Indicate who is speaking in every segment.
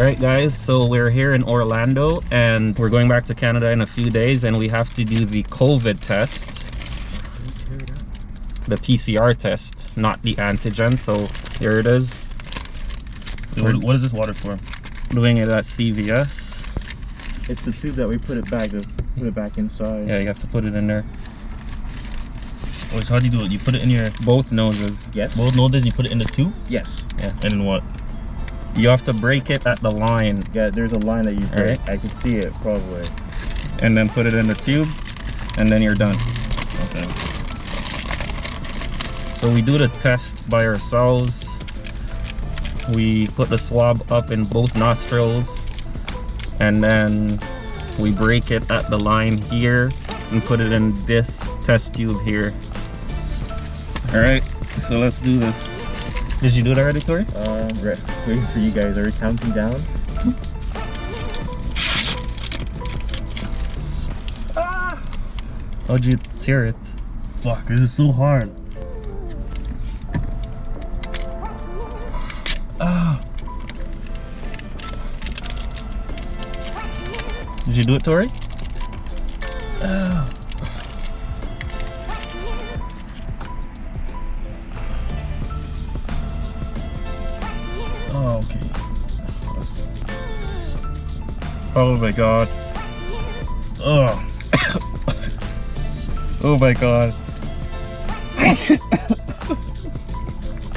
Speaker 1: Alright guys, so we're here in Orlando and we're going back to Canada in a few days, and we have to do the COVID test. The PCR test, not the antigen. So here it is.
Speaker 2: What is this water for?
Speaker 1: Doing it at CVS.
Speaker 3: It's the tube that we put it back inside.
Speaker 1: Yeah, you have to put it in there.
Speaker 2: Oh, so how do you do it? You put it in your
Speaker 1: Both noses.
Speaker 3: Yes.
Speaker 2: both noses, you put it in the tube?
Speaker 3: Yes.
Speaker 2: Yeah. And then what?
Speaker 1: You have to break it at the line.
Speaker 3: Yeah, there's a line that you break.
Speaker 1: Alright.
Speaker 3: I can see it probably.
Speaker 1: And then put it in the tube, and then you're done.
Speaker 2: Okay.
Speaker 1: So we do the test by ourselves. We put the swab up in both nostrils, and then we break it at the line here and put it in this test tube here. All right, so let's do this. Did you do it already, Tori?
Speaker 3: Waiting for you guys. Are we counting down?
Speaker 1: How'd you tear it?
Speaker 2: Fuck, this is so hard.
Speaker 1: Did you do it, Tori?
Speaker 2: Oh, okay.
Speaker 1: Oh my god.
Speaker 2: Oh.
Speaker 1: Oh my god.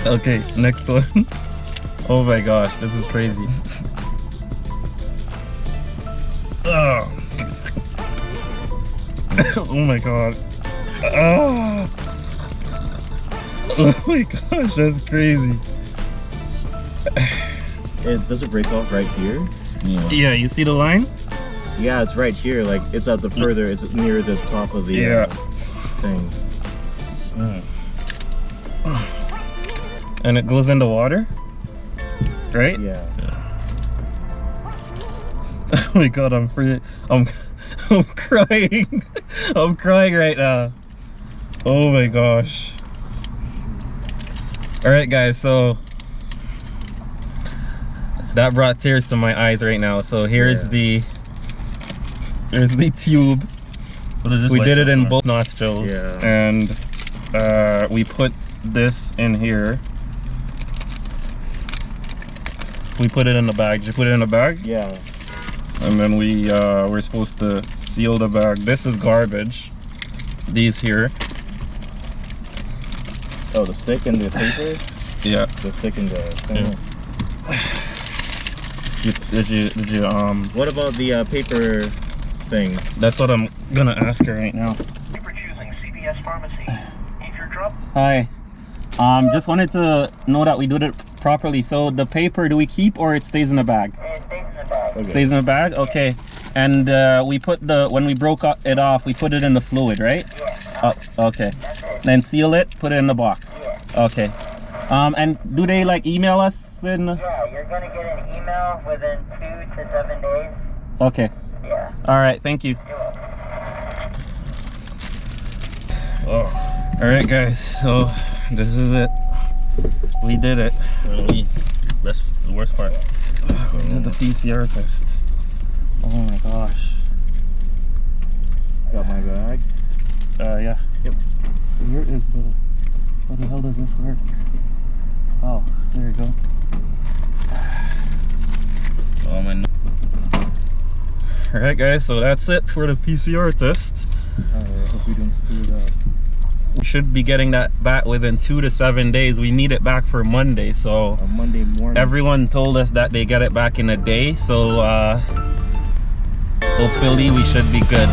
Speaker 1: Okay, next one. Oh my gosh, this is crazy.
Speaker 2: Oh.
Speaker 1: Oh my god. Oh. Oh my gosh, that's crazy.
Speaker 3: Does it break off right here?
Speaker 1: Yeah, you see the line?
Speaker 3: Yeah, it's right here. Like it's at the further. It's near the top of the thing.
Speaker 1: And it goes in the water, right?
Speaker 3: Yeah.
Speaker 1: Oh my god, I'm free. I'm crying. I'm crying right now. Oh my gosh. All right, guys. So that brought tears to my eyes right now. So here's the tube.
Speaker 2: What is this?
Speaker 1: We
Speaker 2: like
Speaker 1: did it in
Speaker 2: for?
Speaker 1: both nostrils.
Speaker 3: Yeah.
Speaker 1: And we put this in here. We put it in the bag. Did you put it in the bag?
Speaker 3: Yeah.
Speaker 1: And then we're supposed to seal the bag. This is garbage. These here.
Speaker 3: Oh, the stick and the paper.
Speaker 1: Yeah.
Speaker 3: The stick and the thing.
Speaker 1: Did you
Speaker 3: What about the paper thing?
Speaker 1: That's what I'm gonna ask her right now.
Speaker 4: For choosing CVS Pharmacy. If you're drop.
Speaker 1: Hi. Just wanted to know that we did it properly. So the paper, do we keep or it stays in the bag?
Speaker 4: It stays in the bag.
Speaker 3: Okay.
Speaker 1: Stays in the bag? Okay. And we put when we broke it off, we put it in the fluid, right?
Speaker 4: Yeah.
Speaker 1: Okay.
Speaker 4: That's it.
Speaker 1: Then seal it, put it in the box.
Speaker 4: Yeah.
Speaker 1: Okay. And do they like email us in?
Speaker 4: Yeah, you're gonna get an email within 2 to 7 days.
Speaker 1: Okay.
Speaker 4: Yeah.
Speaker 1: All right. Thank you.
Speaker 4: You're welcome.
Speaker 1: Oh. All right, guys. So this is it. We did it.
Speaker 2: That's the worst part.
Speaker 1: We did the PCR test. Oh my gosh.
Speaker 3: Got my bag.
Speaker 1: Yeah.
Speaker 3: Yep.
Speaker 1: Where is the? How the hell does this work? Oh, there you go.
Speaker 2: Oh my.
Speaker 1: All right, guys. So that's it for the PCR test.
Speaker 3: I hope we don't screw it up.
Speaker 1: We should be getting that back within 2 to 7 days. We need it back for Monday. So
Speaker 3: On Monday morning.
Speaker 1: everyone told us that they get it back in a day. So hopefully we should be good.